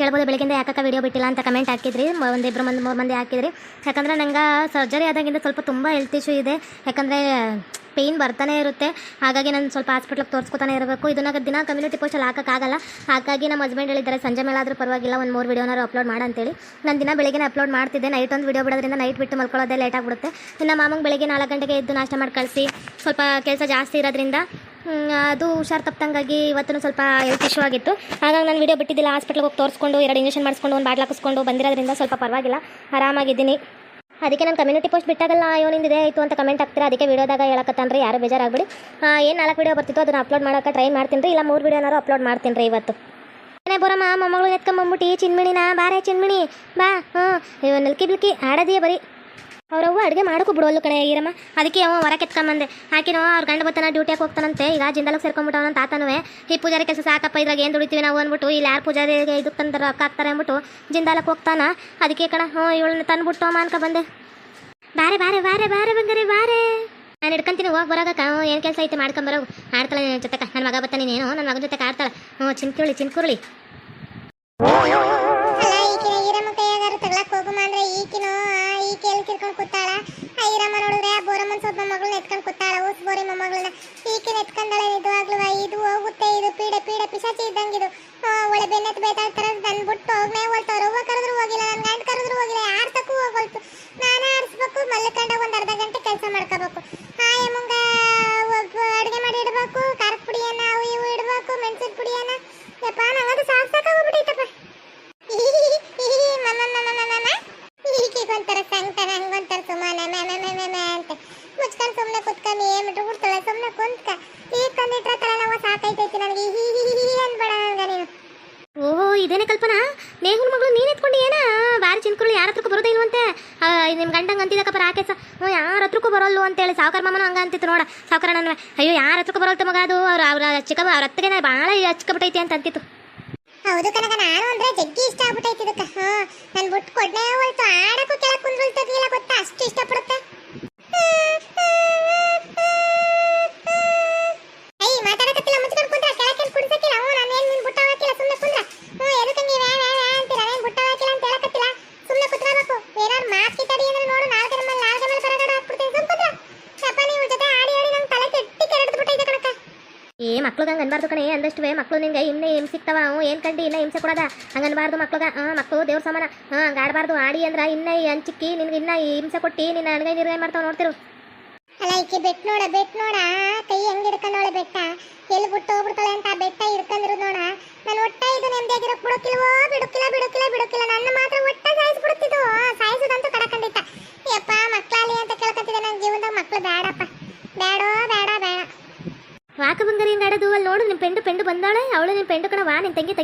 ಕೇಳ್ಬೋದು ಬೆಳಗಿಂದ ಯಾಕಕ್ಕ ವಿಡಿಯೋ ಬಿಟ್ಟಿಲ್ಲ ಅಂತ ಕಮೆಂಟ್ ಹಾಕಿದ್ರಿ. ಒಂದಿಬ್ಬರು ಮೂರು ಮಂದಿ ಹಾಕಿದ್ರಿ. ಯಾಕಂದರೆ ನಂಗೆ ಸರ್ಜರಿ ಆದಾಗಿಂದ ಸ್ವಲ್ಪ ತುಂಬ ಹೆಲ್ತ್ ಇಶ್ಯೂ ಇದೆ. ಯಾಕಂದರೆ ಪೇಯ್ನ್ ಬರ್ತಾನೆ ಇರುತ್ತೆ. ಹಾಗಾಗಿ ನಾನು ಸ್ವಲ್ಪ ಹಾಸ್ಪಿಟ್ಲಿಗೆ ತೋರಿಸ್ಕೊತಾನೆ ಇರಬೇಕು. ಇದನ್ನ ದಿನ ಕಮ್ಯುನಿಟಿ ಪೋಸ್ಟಲ್ಲಿ ಹಾಕೋಕ್ಕಾಗಲ್ಲ. ಹಾಗಾಗಿ ನಮ್ಮ ಹಸ್ಬೆಂಡ್ ಹೇಳಿದ್ದಾರೆ ಸಂಜೆ ಮೇಲೆ ಆದರೂ ಪರವಾಗಿಲ್ಲ ಒಂದು 3 ವಿಡಿಯೋನಾರು ಅಪ್ಲೋಡ್ ಮಾಡಂತೇಳಿ. ನಾನು ದಿನ ಬೆಳಗ್ಗೆ ಅಪ್ಲೋಡ್ ಮಾಡ್ತಿದ್ದೆ. ನೈಟ್ ಒಂದು ವಿಡಿಯೋ ಬಿಡೋದ್ರಿಂದ ನೈಟ್ ಬಿಟ್ಟು ಮಲ್ಕೊಳ್ಳೋದೇ ಲೇಟ್ ಆಗಿಬಿಡುತ್ತೆ. ಇನ್ನು ಮಾಮಂಗೆ ಬೆಳಗ್ಗೆ 4 ಗಂಟೆಗೆ ಎದ್ದು ನಾಷ್ಟ ಮಾಡಿ ಕಳಿಸಿ ಸ್ವಲ್ಪ ಕೆಲಸ ಜಾಸ್ತಿ ಇರೋದ್ರಿಂದ ಅದು ಹುಷಾರು ತಪ್ಪಂಗಾಗಿ ಇವತ್ತು ಸ್ವಲ್ಪ ಹೆಲ್ತ್ ಇಶ್ಯೂ ಆಗಿತ್ತು. ಹಾಗಾಗಿ ನಾನು ವಿಡಿಯೋ ಬಿಟ್ಟಿದ್ದಿಲ್ಲ. ಹಾಸ್ಪಿಟ್ಲಿಗೆ ಹೋಗಿ ತೋರಿಸ್ಕೊಂಡು 2 ಇಂಜೆಕ್ಷನ್ ಮಾಡಿಸ್ಕೊಂಡು ಒಂದು ಬಾಟ್ಲ್ ಹಾಕಿಸ್ಕೊಂಡು ಬಂದಿರೋದ್ರಿಂದ ಸ್ವಲ್ಪ ಪರವಾಗಿಲ್ಲ, ಆರಾಮಾಗಿದ್ದೀನಿ. ಅದಕ್ಕೆ ನಾನು ಕಮ್ಯುನಿಟಿ ಪೋಸ್ಟ್ ಬಿಟ್ಟಾಗಲ್ಲ ನಿಂದಿದೆ ಆಯಿತು ಅಂತ ಕಮೆಂಟ್ ಹಾಕ್ತೀರಾ. ಅದಕ್ಕೆ ವಿಡಿಯೋದಾಗ ಹೇಳಕತ್ತಾನ್ರಿ, ಯಾರು ಬೇಜಾರಾಗ್ಬಿಡಿ. ಏನು 4 ವಿಡಿಯೋ ಬರ್ತಿತ್ತು ಅದನ್ನು ಅಪ್ಲೋಡ್ ಮಾಡೋಕ್ಕೆ ಟ್ರೈ ಮಾಡ್ತೀನಿ ರೀ. ಇಲ್ಲ 3 ವಿಡಿಯೋನಾರು ಅಪ್ಲೋಡ್ ಮಾಡ್ತೀನಿ ರೀ ಇವತ್ತು. ಏನೇ ಬರಮ್ಮ ಮೊಮ್ಮಗಳು ಎತ್ಕೊಂಬಂದ್ಬಿಟ್ಟು ಚಿನ್ಮಿಣಿನ ಬಾರೇ ಚಿನ್ಮಿಣಿ ಬಾ. ನಲ್ಕಿ ಬಿಲ್ಕಿ ಆಡೋದಿಯೇ ಬರೀ. ಅವ್ರವ್ವ ಅಡುಗೆ ಮಾಡೋಕ್ಕೂ ಬಿಡೋಲ್ಲ ಕಣೆ ಈರಮ್ಮ. ಅದಕ್ಕೆ ಅವ ಹೊರಕ್ಕೆ ಎತ್ಕೊಂಬಂದೆ. ಹಾಕಿನೋ ಅವ್ರ ಗಂಡ ಬತ್ತಾನ ಡ್ಯೂಟಿಯಾಗಿ ಹೋಗ್ತಾನಂತೆ. ಈಗ ಜಿಂದಾಲಕ್ಕೆ ಸೇರ್ಕೊಂಡ್ಬಿಟ್ಟು ತಾತನವೇ ಈ ಪೂಜಾರಿ ಕೆಲಸ ಸಾಕಪ್ಪ, ಇದ್ರಾಗ ಏನು ದುಡಿತೀವಿ ನಾವು ಅಂದ್ಬಿಟ್ಟು ಇಲ್ಲಿ ಯಾರು ಪೂಜಾರಿಗೆ ಇದಕ್ಕೆ ತಂದ್ರೆ ರೊಕ್ಕ ಹಾಕ್ತಾರೆ ಅಂದ್ಬಿಟ್ಟು ಜಿಂದಾಲಕ್ಕೆ ಹೋಗ್ತಾನ. ಅದಕ್ಕೆ ಕಣ ಇವಳನ್ನ ತಂದುಬಿಟ್ಟು ಅನ್ಕ ಬಂದೆ. ಬಾರೆ ಬಾರೆ ಬಾರೆ ಬಾರೆ ಬಂಗಾರೆ ಬಾರೆ. ನಾನು ಹಿಡ್ಕೊಂತೀನಿ ಹೋಗಿ ಬರೋಕ. ಏನು ಕೆಲಸ ಐತೆ ಮಾಡ್ಕೊಂಬರೋಗು. ಆಡ್ತಾಳೆ ನಿನ್ನ ಜೊತೆಕ. ನನ್ನ ಮಗ ಬರ್ತಾನೆ ನೀನು ನನ್ನ ಮಗನ ಜೊತೆ ಆಡ್ತಾಳೆ. ಚಿನ್ಕುರುಳಿ ಚಿನ್ಕುರುಳಿ. ಈರಮ್ಮ ಕೈಯಾಗಾರು ತಗ್ಲಾಕ್ ಹೋಗಮ್ಮ ಅಂದ್ರೆ ಈಕಿನೋ ಈಕೆ ಎಲ್ಲಿ ಕಿರ್ಕೊಂಡು ಕೂತಾಳ. ಈರಮ್ಮ ನೋಡಿದ್ರೆ ಬೋರಮ್ಮನ ಸ್ವಲ್ಪ ಮಗಳನ್ನ ಎತ್ಕೊಂಡು ಕೂತಾಳ. ಊಸ್ ಬೋರಿ ಮೊಮ್ಮಗಳನ್ನ ಈಕಿನ ಎತ್ಕೊಂಡಳೆ. ಇದು ಆಗ್ಲವಾ ಇದು ಹೋಗುತ್ತೆ. ಇದು ಪೀಡೆ ಪೀಡೆ ಪಿಶಾಚಿ ಇದ್ದಂಗಿದು. ಒಳ್ಳೆ ಬೆನ್ನತ್ ಬೇತಾಳ ತರ ಬಂದ್ಬಿಟ್ಟು ಹೋಗ್ನೇ ಹೋಲ್ತವ್ರ. ಅವ್ವ ಕರೆದ್ರು ಹೋಗಿಲ್ಲ, ನನ್ನ ಗಂಡ ಕರೆದ್ರು ಹೋಗಿಲ್ಲ, ಯಾರ ತಕ್ಕೂ ಹೋಗೋಲ್ತು. ನಾನೇ ಆಡಿಸ್ಬೇಕು. ಮಲ್ಕೊಂಡಾಗ ಒಂದು ಅರ್ಧ ಗಂಟೆ ಕೆಲಸ ಮಾಡ್ಕೋಬೇಕು. ಎಮ್ಮಂಗ ಅಡುಗೆ ಮಾಡಿ ಇಡಬೇಕು. ಖಾರದ ಪುಡಿಯನ್ನ ಅವು ಇವು ಇಡಬೇಕು. ಮೆಣಸಿನ ಪುಡಿಯನ್ನ ಯಪ್ಪ ನಂಗದು ಸಾಕಾಗೋಗ್ಬಿಟ್ಟೈತಪ್ಪ. ಈಗೊಂಥರ ಸಂಕಟ ಹಂಗೊಂಥರ ಸುಮಾನ ಅಂತ ಮುಚ್ಕೊಂಡು ಸುಮ್ಮನೆ ಕುತ್ಕೊಂಡು ಏನ್ ಬಿಟ್ಟು ಬಿಡ್ತಾಳೆ. ಸುಮ್ಮನೆ ಕುಂತ್ಕ ಈಗ ತಂದಿಟ್ರ ತಲೆನೋವು ಸಾಕೈತೈತಿ ನನಗೆ. ಅನ್ಬೇಡ ಹಂಗ ನೀನು. ಓಹೋ ಇದೇನೇ ಕಲ್ಪನಾ, ನೇಹುಲ್ ಮಗಳು ನೀನು ಎತ್ಕೊಂಡು ಏನ ಬಾರಿ ಚಿನ್ಕುರುಳು ಯಾರ ಹತ್ರಕ್ಕೂ ಬರೋದೇ ಇಲ್ವಂತೆ. ನಿಮ್ಮ ಗಂಡಂಗೆ ಅಂತಿದ್ದಕ್ಕಪ್ಪ ರಾಕೇಶ. ಯಾರ ಹತ್ರಕ್ಕೂ ಬರೋಲ್ಲು ಅಂತೇಳಿ ಸಾವುಕಾರ ಮಾಮನ ಹಂಗ ಅಂತಿತ್ತು ನೋಡ. ಸಾವುಕಾರ ನನ್ನ ಅಯ್ಯೋ ಯಾರ ಹತ್ರಕ್ಕೂ ಬರೋಲ್ತ ಮಗ, ಅದು ಅವ್ರ ಚಿಕ್ಕ ಅವ್ರ ಅತ್ತಿಗೆ ಭಾಳ ಹಚ್ಕೊಬಿಟ್ಟೈತಿ ಅಂತ ಅಂತಿತ್ತು. ಹೌದು ಕನಕ, ನಾನು ಅಂದ್ರೆ ಜಗ್ಗಿ ಇಷ್ಟ ಆಗ್ಬಿಟ್ಟೈತಿ ಇದಕ್ಕ. ನನ್ ಬಿಟ್ಟು ಕೊಡ್ನೇ ಹೋಯ್ತು. ಆಡಕ್ಕೂ ಕೆಳಗೆ ಕುಂದ್ರಲ್ತದಿಲ್ಲ ಗೊತ್ತಾ, ಅಷ್ಟು ಇಷ್ಟಪಡುತ್ತೆ. ಮಾತಾಡಕತ್ತಿಲ್ಲ ಮುಚ್ಕೊಂಡು ಕುಂದ್ರ. ಕೆಳಕ್ಕೆ ಕುಡಿಸಕ್ಕಿಲ್ಲ. ನಾನೇನು ನಿನ್ ಬುಟ್ಟ ಹಾಕಿಲ್ಲ, ಸುಮ್ಮನೆ ಕುಂದ್ರ. ಎದಕ್ಕೆ ನೀವು ಅಂತೀರ? ನಾನು ಬುಟ್ಟ ಹಾಕಿಲ್ಲ ಅಂತ ಹೇಳಕತ್ತಿಲ್ಲ, ಸುಮ್ಮನೆ ಕುತ್ಕೋಬೇಕು. ಏನಾರು ಮಾತು ಕಿತ್ತಾಡಿ ಅಂದ್ರೆ ನೋಡು ನಾಲ್ಕರ ಮೇಲೆ ಬರಗಡ ಹಾಕ್ಬಿಡ್ತೀನಿ. ಸುಮ್ ಕುಂದ್ರ. ಅಪ್ಪ ನೀವು ಜೊತೆ ಆಡಿ ಆಡಿ ನಂಗೆ ತಲೆ ಕೆಟ್ಟಿ ಕೆರಡ್ದು ಬಿಟ್ಟೈತೆ ಕಣಕ್ಕ. ಮಕ್ಳಿಗೆ ಹಂಗೆ ಅನ್ಬಾರ್ದು ಕಣೆ. ಅಂದಷ್ಟುವೆ ಮಕ್ಳು ನಿನ್ಗೆ ಇನ್ನೇ ಹಿಂಸೆ ಸಿಗ್ತಾವ. ಏನು ಕಂಡು ಇನ್ನೇ ಹಿಂಸೆ ಕೊಡೋದ ಹಂಗೆ ಅನ್ಬಾರ್ದು ಮಕ್ಳಿಗೆ. ಮಕ್ಕಳು ದೇವ್ರ ಸಮಾನ. ಹಂಗೆ ಆಡಬಾರ್ದು. ಆಡಿ ಅಂದ್ರೆ ಇನ್ನೇ ಹಂಚಿಕ್ಕಿ ನಿನ್ಗೆ ಇನ್ನೂ ಹಿಂಸೆ ಕೊಟ್ಟು ನಿನ್ನ ಅಣಗೈ ನಿರ್ಗೈ ಮಾಡ್ತಾವೆ ನೋಡ್ತಿರು. ಅಲ್ಲ ಈಕೆ ಬೆಟ್ ನೋಡ ಕೈ ಹೆಂಗೆ ಹಿಡ್ಕೊಂಡವಳೆ ಬೆಟ್ಟ. ಎಲ್ಲಿ ಬಿಟ್ಟು ಹೋಗ್ಬಿಡ್ತಾಳೆ ಅಂತ ಆ ಬೆಟ್ಟ ಹಿಡ್ಕೊಂಡಿರೋದು ನೋಡ. ನಾನು ಒಟ್ಟ ಇದು ನೆಮ್ಮದಿಯಾಗಿರೋಕೆ ಬಿಡೋಕಿಲ್ವೋ. ಬಿಡೋಕಿಲ್ಲ ನನ್ನ ಮಾತ್ರ ಒಟ್ಟ ಸಾಯಿಸ್ಬಿಡುತ್ತಿದ್ದು. ಸಾಯಿಸೋದಂತೂ ಕಡಕಂಡಿತ್ತ. ಯಪ್ಪ ಮಕ್ಕಳಲ್ಲಿ ಅಂತ ಕೇಳ್ಕೊತಿದ್ದೆ. ನನ್ನ ಜೀವನದಾಗ ಮಕ್ಕಳು ಬೇಡಪ್ಪ. ಬೇಡೋ ಬೇಡ ಬೇಡ. ವಾಕ ಬಂಗಾರಿ ಹಿಂಗೆ ಆಡೋದು. ಅಲ್ಲಿ ನೋಡು ನಿಮ್ಮ ಪೆಂಡು ಬಂದಾಳೆ. ಅವಳು ನಿಮ್ಮ ಪೆಂಡು ಕಣವ. ನಿನ್ನ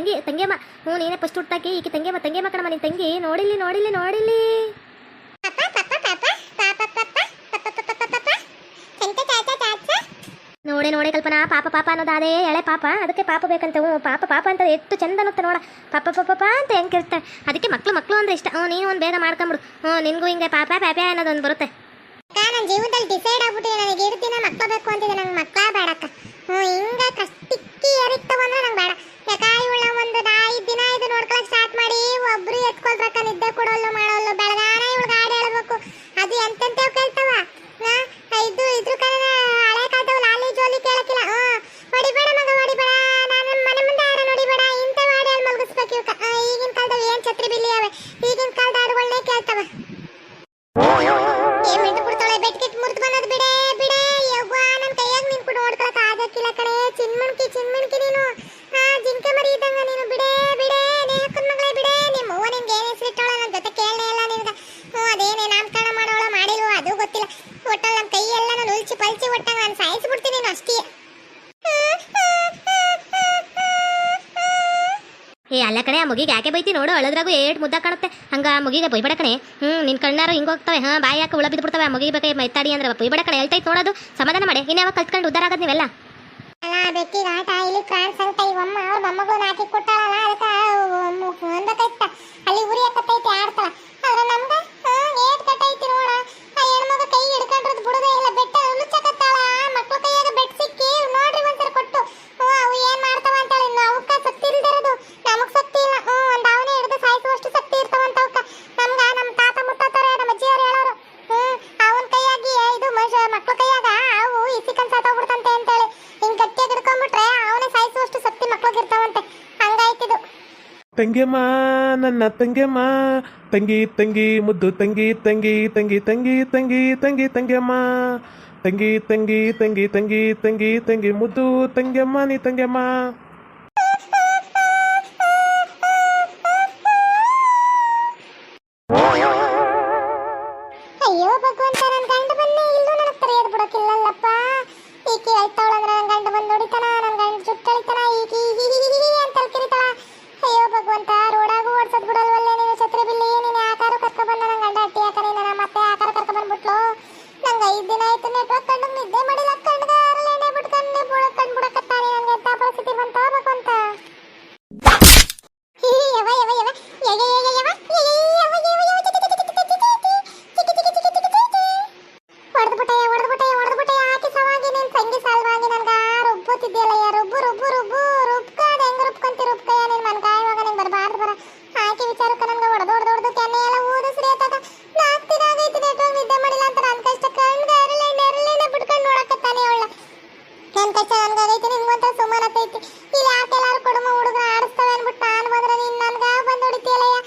ತಂಗಿಯಮ್ಮ. ನೀನೇ ಫಸ್ಟ್ ಹುಟ್ಟಾಕಿ. ಈಕೆ ತಂಗಿಯಮ್ಮ ಕಣಮ್ಮ. ನಿನ್ನ ತಂಗಿ ನೋಡಿಲ್ಲಿ. ನೋಡೆ ಕಲ್ಪನಾ. ಪಾಪ ಅನ್ನೋದು ಅದೇ ಎಳೆ ಪಾಪ. ಅದಕ್ಕೆ ಪಾಪ ಬೇಕಂತ. ಪಾಪ ಅಂತ ಎಷ್ಟು ಚಂದ ಅನ್ನುತ್ತೆ ನೋಡ. ಪಾಪ ಅಂತ ಹೆಂಗೆ ಕೇಳ್ತಾರೆ. ಅದಕ್ಕೆ ಮಕ್ಕಳು ಅಂದ್ರೆ ಇಷ್ಟ. ನೀನು ಒಂದು ಬೇಗ ಮಾಡ್ಕೊಂಬಿಡು. ನಿನಗೂ ಹಿಂಗೆ ಪಾಪ ಅನ್ನೋದೊಂದು ಬರುತ್ತೆ. ನನ್ನ ಜೀವನದಲ್ಲಿ ಡಿಸೈಡ್ ಆಗ್ಬಿಟ್ಟಿದೆ. ನನಗೆ 2 ದಿನ ಮಕ್ಕಳು ಬೇಕು ಅಂತಿದೆ. ನಂಗೆ ಮಕ್ಕಳ ಬೇಡಕ್ಕ. ಹಿಂಗ ಕಷ್ಟಿಕ್ಕಿ ಏರಿಕ್ತವಂದ್ರೆ ನಂಗೆ ಬೇಡ. ಯಾಕ ಇವಳ ಒಂದು 5 ದಿನ ಇದು ನೋಡ್ಕೊಳಕ್ ಸ್ಟಾರ್ಟ್ ಮಾಡಿ ಒಬ್ರು ಎತ್ಕೊಳ್ಬೇಕ. ನಿದ್ದೆ ಕೊಡೋಲ್ಲ ಮಾಡೋಲ್ಲ. ಬೆಳಗಾನ ಇವಳು ಗಾಡಿ ಹೇಳ್ಬೇಕು. ಅದು ಎಂತೆಂತವ್ ಕೇಳ್ತಾವ. ಇದು ಇದ್ರ ಕಾಲ ಹಳೆ ಕಾಲದವ್ ಲಾಲಿ ಜೋಲಿ ಕೇಳಕ್ಕಿಲ್ಲ. ಹೊಡಿಬೇಡ ಮಗ ಹೊಡಿಬೇಡ. ನಾನು ಮನೆ ಮುಂದೆ ಯಾರ ನೋಡಿಬೇಡ. ಇಂಥ ಮಾಡಿ ಅಲ್ಲಿ ಮಲಗಿಸ್ಬೇಕು ಇವಕ್ಕ. ಈಗಿನ ಕಾಲದವ್ ಏನ್ ಛತ್ರಿ ಬಿಲ್ಲಿ ಅವೆ. ಈಗಿನ ಕಾಲದ ಹಾಡುಗಳನ್ನೇ ಕೇಳ್ತಾವ. ಏನ್ ಮಿಂಟು ಬಿಡ್ತಾಳೆ. ಬೆಟ್ಕಿಟ್ ಮುರ್ದು ಬಂದದ್ ಬಿಡೆ ಯವ್ವ. ನನ್ನ ಕೈಯಾಗ ನಿಂತ್ಕೊಂಡು ನೋಡ್ಕೊಳಕ್ ಆಗಕ್ಕಿಲ್ಲ ಕಣೆ. ಚಿನ್ಮಣ್ಕಿ ನೀನು. ಜಿಂಕೆ ಮರಿ ಇದ್ದಂಗ ನೀನು. ಬಿಡೆ ನೇಹಕ್ಕನ ಮಗಳೇ ಬಿಡೆ. ನಿಮ್ಮ ಅವ್ವ ನಿನ್ಗೆ ಏನ್ ಹೆಸರಿಟ್ಟವಳ ನನ್ನ ಜೊತೆ ಕೇಳನೇ ಇಲ್ಲ ನಿನ್ಗ. ಅದೇನೇ ನಾಮಕರಣ ಮಾಡೋಳ ಮಾಡಿಲ್ವೋ ಅದು ಗೊತ್ತಿಲ್ಲ. ಒಟ್ಟಲ್ಲಿ ನಮ್ಮ ಕೈ ಎಲ್ಲ ನಾನು ಉಲ್ಚಿ ಪಲ್ಚಿ ಒಟ್ಟಂಗ ನಾನು ಸಾಯಿಸ್ಬಿಡ್ತೀನಿ ನೀನು ಅಷ್ಟೇ. ಅಲ್ಲ ಕಣೆ, ಆ ಮುಗಿಗೆ ಯಾಕೆ ಬೈತಿ ನೋಡು. ಅಳದ್ರಾಗು ಏಟ್ ಮುದ್ದ ಕಾಣುತ್ತೆ. ಹಂಗ ಮುಗಿಗೆ ಬೈಬೇಡ ಕಣೆ. ನಿನ್ ಕಣ್ಣಾರು ಹಿಂಗೆ ಹೋಗ್ತವೆ. ಬಾಯಿ ಯಾಕೆ ಉಳ ಬಿದ್ಬಿಡ್ತವೆ. ಆ ಮುಗಿಗೆ ಬೇಕಾಗಿ ಮೈತಾಡಿ ಅಂದ್ರೆ ಬೈಬೇಡ ಕಣೆ. ಹೇಳ್ತೈತೆ ನೋಡೋದು. ಸಮಾಧಾನ ಮಾಡಿ. ಇನ್ಯಾವಾಗ ಕಲ್ತ್ಕೊಂಡು ಉದ್ದಾರ ಆಗದ್ ನೀವೆಲ್ಲ. ಅಲ್ಲ ಬೆಕ್ಕಿಗೆ ಆಟ ಇಲ್ಲಿ ಪ್ರಾಣ್ ಸಂಕಟ. ಇವಮ್ಮ ಅವ್ರ ಮೊಮ್ಮಗಳು ಹಾಕಿ ಕೊಟ್ಟಾಳಲ್ಲ ಅದಕ್ಕೆ ಅಂದಕೈತ ಅಲ್ಲಿ ಉರಿ ಹಾಕತ್ತೈತಿ ಆಡ್ತಾಳ. ಆದ್ರೆ ನಮ್ಗ ಏಟ್ ಕಟ್ಟೈತಿ ನೋಡ. ಆ ಹೆಣ್ಮಗ ಕೈ ಹಿಡ್ಕೊಂಡ್ರದ್ ಬಿಡುದೇ ಇಲ್ಲ. ಬೆಟ್ಟ ಉಳುಚಕತ್ತಾಳ. ಮಕ್ಳ ಕೈಯಾಗ ಬೆಟ್ ಸಿಕ್ಕಿ ನೋಡ್ರಿ ಒಂದ್ಸಲ ಕೊಟ್ಟು ಅವು ಏನ್ ಮಾಡ್ತಾವ ಅಂತಾಳೆ. ಅವಕ್ಕ ಸಕ್ತಿ ಇಲ್ದಿರೋದು ನಮಗ್ ಸಕ್ತಿ ಇಲ್ಲ. ಒಂದ್ ಅವನೇ ಸಿಕ್ಕೊಂಡು ಸಾತೋಗ್ಬಿಡ್ತಂತೆ ಅಂತೇಳಿ ಹಿಂಗ್ ಗಟ್ಟಿಯಾಗಿ ಹಿಡ್ಕೊಂಡ್ಬಿಟ್ರೆ ಅವನೇ ಸಾಯಿಸುವಷ್ಟು ಶಕ್ತಿ ಮಕ್ಳಿಗೆ ಇರ್ತಾವಂತೆ. ಹಂಗಾಯ್ತಿದು. ತಂಗಿಯಮ್ಮ ನನ್ನ ತಂಗಿಯಮ್ಮ, ತಂಗಿ ತಂಗಿ ಮುದ್ದು ತಂಗಿ ತಂಗಿ ತಂಗಿ ತಂಗಿ ತಂಗಿ ತಂಗಿ ತಂಗಿಯಮ್ಮ, ತಂಗಿ ತಂಗಿ ತಂಗಿ ತಂಗಿ ತಂಗಿ ತಂಗಿ ಮುದ್ದು ತಂಗಿಯಮ್ಮ ನೀ ತಂಗಿಯಮ್ಮ. ಅಯ್ಯೋ ಭಗವಂತ, ನನ್ ಗಂಡ ಬನ್ನಿ ಇಲ್ಲೂ ನನಗೆ ತರೆಯದ್ ಬಿಡೋಕಿಲ್ಲಲ್ಲಪ್ಪ. ಈಕಿ ಅಳ್ತಾವಳಂದ್ರೆ ನನ್ ಗಂಡ ಬಂದು ಹೊಡಿತಾನ, ನನ್ ಗಂಡ ಜುಟ್ಟಳಿತಾನ, ಈಕಿ ಅಂತ ಕಿರಿತಾಳ. ಅಯ್ಯೋ ಭಗವಂತ, ರೋಡಾಗೂ ಓಡ್ಸದ್ ಬಿಡಲ್ವಲ್ಲೇ ನೀನು ಛತ್ರಿ ಬಿಲ್ಲಿ. ನೀನು ಯಾಕಾರು ಕರ್ಕೊ ಬಂದ ನನ್ ಗಂಡ ಅಟ್ಟಿ ಯಾಕ ನೀನು ಮತ್ತೆ ಯಾಕಾರು ಕರ್ಕೊ ಬಂದ್ಬಿಟ್ಲು. ನಂಗೆ 5 ದಿನ ಆಯ್ತು ನೆಟ್ವರ್ಕ್ ಕಂಡು ನಿದ್ದೆ ಮಾಡಿಲ್ಲ. ಕಣ್ಣಿಗೆ ಎಣ್ಣೆ ಬಿಟ್ಕೊಂಡು ಕಣ್ ಬಿಡಕತ್ತಾನೆ. ನನ್ಗೆ ಎಂತ ಪರಿಸ್ಥಿತಿ ಬಂತ ಭಗವಂತ. ಯವ ಯವ ಯವ ಯವ ಯವ ಯವ ಹೊಡೆದ್ಬಿಟ್ಟೆ ಆಕಿ ಸವಾಗಿ ನೀನ್ ತಂಗಿ ಸಾಲ್ವಾಗಿ ನನ್ಗ ರುಬ್ಬುತ್ತಿದ್ಯಲ್ಲ. ರುಬ್ಬು ರುಬ್ಬು ರುಬ್ಬು ರುಬ್ಕಾದ ಹೆಂಗ ರುಬ್ಕೊಂತಿ ರುಬ್ಕಯ್ಯ ನೀನ್ ಮನ್ಕಾಯ ಇವಾಗ ನಿಂಗೆ ಬರಬಾರ್ದು ಬರ. ಆಕಿ ವಿಚಾರಕ್ಕೆ ನನ್ಗೆ ಹೊಡೆದೊಡ್ದು ಕೆನ್ನೆ ಎಲ್ಲ ಊದಿಸ್ರಿ ಆತಾಗ 4 ದಿನ ಆಗೈತಿ ನೆಟ್ವರ್ಕ್ ನಿದ್ದೆ ಮಾಡಿಲ್ಲ ಅಂತ ನನ್ ಕಷ್ಟ ಕಣ್ಗೆ ಎರಳೆಣ್ಣೆ ಬಿಟ್ಕೊಂಡು ನೋಡಕತ್ತಾನೆ ಅವಳ. ನನ್ ಕಷ್ಟ ನನ್ಗಾಗೈತಿ, ನಿನ್ಗೊಂತ ಸುಮಾರತೈತಿ. ಇಲ್ಲಿ ಯಾಕೆಲ್ಲಾರು ಕುಡುಮ ಹುಡುಗರ ಆಡಿಸ್ತವೆ ಅನ್ಬಿಟ್ಟು ನಾನು ಬಂದ್ರೆ ನೀನ್ ನನ್ಗ ಬಂದು ಹೊಡಿತೀಯಲ್ಲಯ್ಯ.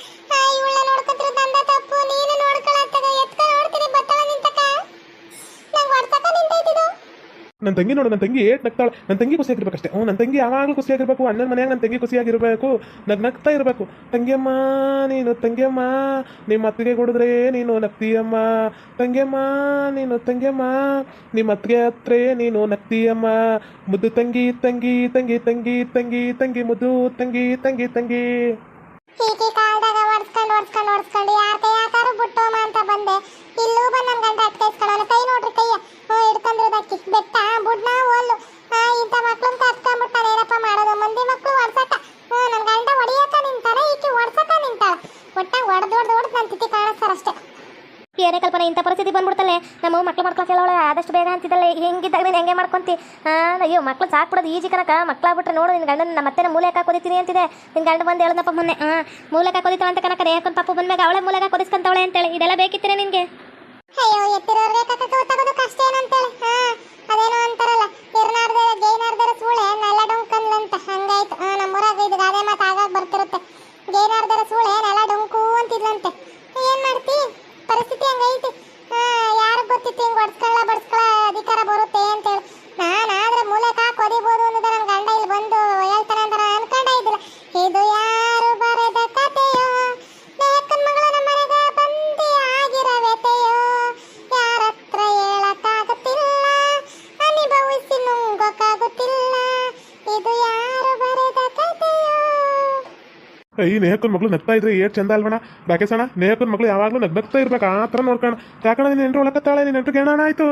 ಇವಳ ನೋಡ್ಕೊತಿರೋ ನಂದ ತಪ್ಪು, ನೀನು ನೋಡ್ಕೊಳತ್ತಾಗ ಎತ್ಕ ನೋಡ್ತೀನಿ ಬತ್ತಳ ನಿಂತಕ ನಂಗೆ ಹೊಡ್ಸಕ ನಿಂತೈತಿದು. ನನ್ನ ತಂಗಿ ನೋಡು, ನನ್ನ ತಂಗಿ ಏಟ್ ನಗ್ತಾಳೆ. ನನ್ನ ತಂಗಿ ಖುಷಿಯಾಗಿರ್ಬೇಕಷ್ಟೇ. ನನ್ನ ತಂಗಿ ಯಾವಾಗಲೂ ಖುಷಿಯಾಗಿರ್ಬೇಕು. ಅಣ್ಣನ ಮನೆಯಾಗ ನನ್ನ ತಂಗಿ ಖುಷಿಯಾಗಿರ್ಬೇಕು, ನಗ್ತಾ ಇರಬೇಕು. ತಂಗಿಯಮ್ಮ ನೀನು ತಂಗಿಯಮ್ಮ, ನಿಮ್ಮ ಅತ್ತಿಗೆ ಕೊಡಿದ್ರೆ ನೀನು ನಗ್ತೀಯಮ್ಮ. ತಂಗಿಯಮ್ಮ ನೀನು ತಂಗಿಯಮ್ಮ, ನಿಮ್ಮ ಅತ್ತಿಗೆ ಹತ್ರ ನೀನು ನಗ್ತೀಯಮ್ಮ. ಮುದ್ದು ತಂಗಿ ತಂಗಿ ತಂಗಿ ತಂಗಿ ತಂಗಿ ತಂಗಿ ಮುದ್ದು ತಂಗಿ ತಂಗಿ ತಂಗಿ. ಹೀಗೆ ಕಾಲ್ದಾಗ ಹೊಡ್ಸ್ಕೊಂಡು ಯಾರ ಕೈ ಯಾಕಾರು ಬಿಟ್ಟೋಮ ಅಂತ ಬಂದೆ. ಇಲ್ಲೂ ಬಂದು ನನ್ನ ಗಂಡ ಅಟ್ಕೈಸ್ಕೊಳ್ಳೋಣ. ಕೈ ನೋಡ್ರಿ ಕೈಯ ಹಿಡ್ಕೊಂಡಿರೋದಕ್ಕಿ ಬೆಟ್ಟ ಬುಡ್ನ ಓಲ್ಲು. ಇಂಥ ಮಕ್ಳಂತ ಹತ್ಕೊಂಡ್ಬಿಟ್ಟಾನೆ. ಏನಪ್ಪ ಮಾಡೋದು? ಮಂದಿ ಮಕ್ಳು ಹೊಡ್ಸಕ ನನ್ನ ಗಂಡ ಹೊಡಿಯಕ ನಿಂತಾನೆ, ಈಕಿ ಹೊಡ್ಸಕ ನಿಂತಾಳ. ಒಟ್ಟಾಗ ಹೊಡೆದು ನನ್ನ ತಿಥಿ ಕಾಣಿಸ್ತಾರಷ್ಟೇ. ಏನೇ ಕಲ್ಪನೆ, ಇಂಥ ಪರಿಸ್ಥಿತಿ ಬಂದ್ಬಿಡ್ತಲ್ಲೇ. ನಮ್ಮ ಮಕ್ಳು ಕೇಳೋಳೆ ಆದಷ್ಟು ಬೇಗ ಅಂತಿದ್ದಲ್ಲ. ಹೆಂಗಿದ್ದಾಗ ನೀನು ಹೆಂಗೆ ಮಾಡ್ಕೊಂತಿ? ಅಯ್ಯೋ ಮಕ್ಳು ಸಾಕ್ಬಿಡೋದು ಈಜಿ ಕನಕ. ಮಕ್ಳಾಗ್ಬಿಟ್ರೆ ನೋಡು ನಿನ್ನ ಗಂಡನ ಮತ್ತೆ ಮೂಲೆಗೆ ಹಾಕೋದಿತೀನಿ ಅಂತಿದೆ. ನಿನ್ನ ಗಂಡ ಬಂದು ಹೇಳದಪ್ಪ ಮೊನ್ನೆ ಮೂಲೆಗೆ ಹಾಕೋದಿತ್ತಾಳ ಅಂತ ಕನಕ. ರೇಖನ್ ಪಾಪು ಬಂದ್ಮ್ಯಾಗ ಅವಳೆ ಮೂಲೆಗೆ ಹಾಕೋದಿಸ್ಕೊಂತವಳೆ ಅಂತೇಳಿ. ಇದೆಲ್ಲ ಬೇಕಿತ್ತೀರ ನಿನಗೆ? ಅಯ್ಯೋ ಎತ್ತಿರೋರ್ಗೆ ತಗೋದು ಕಷ್ಟ ಏನಂತೇಳಿ. ಅದೇನೋ ಅಂತಾರಲ್ಲ, ಇರ್ನಾರ್ದರ ಗೈನಾರ್ದರ ಸೂಳೆ ನೆಲ ಡೊಂಕನ್ಲಂತ. ಹಂಗಾಯ್ತು. ನಮ್ಮೂರಾಗ ಇದು ಗಾದೆ ಮಾತು ಆಗಾಗ ಬರ್ತಿರುತ್ತೆ. ಗೈನಾರ್ದರ ಸೂಳೆ ನೆಲ ಡೊಂಕು ಅಂತಿದ್ಲಂತೆ. ಏನ್ ಮಾಡ್ತಿ? ಪರಿಸ್ಥಿತಿ ಹಂಗೈತಿ. ಯಾರಿಗೆ ಗೊತ್ತಿತ್ತು ಹಿಂಗೆ ಬಡ್ಸ್ಕೊಳ್ಳ ಅಧಿಕಾರ ಬರುತ್ತೆ ಅಂತೇಳಿ. ನಾನಾದ್ರೆ ಮೂಲಕ ಕೊದಿಬೋದು ಅನ್ನೋದು ನನ್ನ ಗಂಡ ಇಲ್ಲಿ ಬಂದು ಹೇಳ್ತಾನೆ ಅಂತ ನಾನು ಅನ್ಕೊಂಡೇ ಇದ್ದಿಲ್ಲ. ಇದು ಯಾರು ಬರೆದ ಕಥೆಯೋ, ಲೇಖನ್ ಮಗಳು ನಮ್ಮ ಮನೆಗೆ ಬಂದಿ ಆಗಿರವೆತೆಯೋ, ಯಾರತ್ರ ಹೇಳಕ್ಕಾಗುತ್ತಿಲ್ಲ, ಅನುಭವಿಸಿ ನುಂಗೋಕ್ಕಾಗುತ್ತಿಲ್ಲ. ಇದು ಯಾರು ಬರೆದ ಕಥೆಯೋ. ಈ ನೇಹಕ್ಕನ ಮಗಳು ನಗ್ತಾ ಇದ್ರೆ ಏಟ್ ಚಂದ ಅಲ್ವಣ ಬಾಕೇಸಣ. ನೇಹಕ್ಕನ ಮಗಳು ಯಾವಾಗಲೂ ನಗ್ನಗ್ತಾ ಇರ್ಬೇಕು. ಆ ಥರ ನೋಡ್ಕೋಣ. ಯಾಕಣ ನೀನು ಎಂಟ್ರು ಒಳಕತ್ತಾಳೆ, ನೀನು ಎಂಟ್ರಿಗೆ ಏನಾಣ ಆಯ್ತು?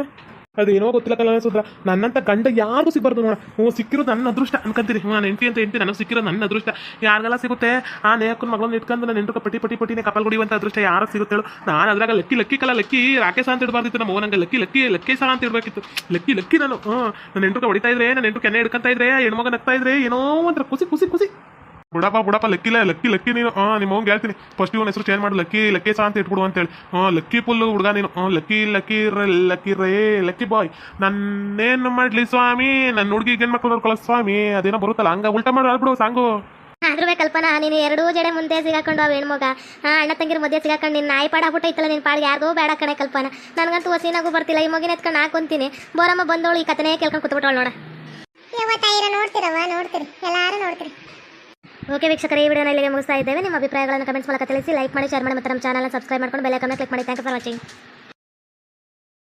ಅದೇನೋ ಗೊತ್ತಿಲ್ಲ ಕಲ್ಲ ಅನ್ಸುದ್ರ. ನನ್ನಂತ ಗಂಡ ಯಾರಿಗೂ ಸಿಗ್ಬಾರ್ದು ನೋಡ. ಸಿಕ್ಕಿರೋದು ನನ್ನ ಅದೃಷ್ಟ ಅನ್ಕೊಂತೀರಿ. ನಾನು ಎಂಟಿ ನನಗೆ ಸಿಕ್ಕಿರೋದು ನನ್ನ ಅದೃಷ್ಟ. ಯಾರಿಗೆಲ್ಲ ಸಿಗುತ್ತೆ? ಆ ನೇಹಕ್ಕನ ಮಗಳನ್ನ ಇಟ್ಕೊಂಡು ನನ್ನ ಎಂಟ್ರು ಪಟ್ಟಿನೇ ಕಪಲ್ ಗುಡಿಯುವಂಥ ಅದೃಷ್ಟ ಯಾರು ಸಿಗುತ್ತೇಳು? ನಾನು ಅದ್ರಾಗ ಲಕ್ಕಿ ಕಲ್ಲ ಲಕ್ಕಿ ರಾಕೇಶ ಅಂತ ಇಡಬಾರ್ದಿತ್ತು. ನಮ್ಮ ನಂಗೆ ಲಕ್ಕೇಶ ಅಂತ ಇಡಬೇಕಿತ್ತು. ಲಕ್ಕಿ ನಾನು ನನ್ನ ಎಂಟ್ರು ಹೊಡಿತಾ ಇದ್ರೆ, ನನ್ನ ಎಂಟ್ರು ಕೆನ್ನೆ ಹಿಡ್ಕೊಂತ ಇದ್ರೆ, ಹೆಣ್ಮಗ ನಗ್ತಾ ಇದ್ರೆ ಏನೋ ಒಂಥರ ಖುಷಿ. ಬುಡಪ್ಪ ಲಕ್ಕಿ ನೀನು. ನಿಮ್ಮ ಅವ್ಗೆ ಹೇಳ್ತೀನಿ ಫಸ್ಟ್ ಇವನ ಹೆಸರು ಚೇಂಜ್ ಮಾಡು. ಲಕ್ಕೇಶ ಅಂತ ಇಟ್ಬಿಡು ಅಂತೇಳಿ. ಲಕ್ಕಿ ಫುಲ್ಲು ಹುಡುಗ ನೀನು. ಲಕ್ಕಿ ಬಾಯ್. ನನ್ನೇನು ಮಾಡ್ಲಿ ಸ್ವಾಮಿ, ನನ್ನ ಹುಡುಗಿ ಗಂಡ್ಮಕ್ಳು ನೋಡ್ಕೊಳ್ಳೋ ಸ್ವಾಮಿ. ಅದೇನೋ ಬರುತ್ತಲ್ಲ ಹಂಗ ಉಲ್ಟಾ ಮಾಡಿ ಆಡ್ಬಿಡು ಸಾಂಗು. ಆದ್ರೂ ಕಲ್ಪನಾ, ನೀನು 2 ಜಡೆ ಮುಂದೆ ಸಿಗಾಕೊಂಡು ಅವು ಹೆಣ್ಮಗ ಅಣ್ಣ ತಂಗಿರ ಮಧ್ಯೆ ಸಿಗಾಕೊಂಡು ನಿನ್ನ ನಾಯಿ ಪಾಡ ಆಗ್ಬಿಟ್ಟೈತಲ್ಲ. ನಿನ್ನ ಪಾಡಿಗೆ ಯಾರಿಗೂ ಬೇಡ ಕಣೆ ಕಲ್ಪನಾ. ನನಗಂತೂ ಹೊಸೀನಾಗೂ ಬರ್ತಿಲ್ಲ. ಈ ಮಗಿನ ಎತ್ಕೊಂಡು ಹಾಕೊಂತೀನಿ. ಬೋರಮ್ಮ ಬಂದವಳು ಈ ಕಥೆನೇ ಕೇಳ್ಕೊಂಡು ಕೂತ್ಬಿಟ್ಟವಳು ನೋಡ. ಯಾವತ್ತಾಯಿರ ನೋಡ್ತೀರಿ ಎಲ್ಲಾರು ನೋಡ್ತೀರಿ. ಓಕೆ ವೀಕ್ಷಕರೇ, ಈ ವಿಡಿಯೋನ ಇಲ್ಲಿಗೆ ಮುಗಿಸ್ತಾ ಇದ್ದೇವೆ. ನಿಮ್ಮ ಅಭಿಪ್ರಾಯಗಳನ್ನು ಕಮೆಂಟ್ಸ್ ಮೂಲಕ ತಿಳಿಸಿ. ಲೈಕ್ ಮಾಡಿ, ಶೇರ್ ಮಾಡಿ, ಮತ್ತು ನಮ್ಮ ಚಾನಲ್ನ ಸಬ್ಸ್ಕ್ರೈಬ್ ಮಾಡ್ಕೊಂಡು ಬೆಲ್ ಐಕಾನ್ನ ಕ್ಲಿಕ್ ಮಾಡಿ. Thank you for watching.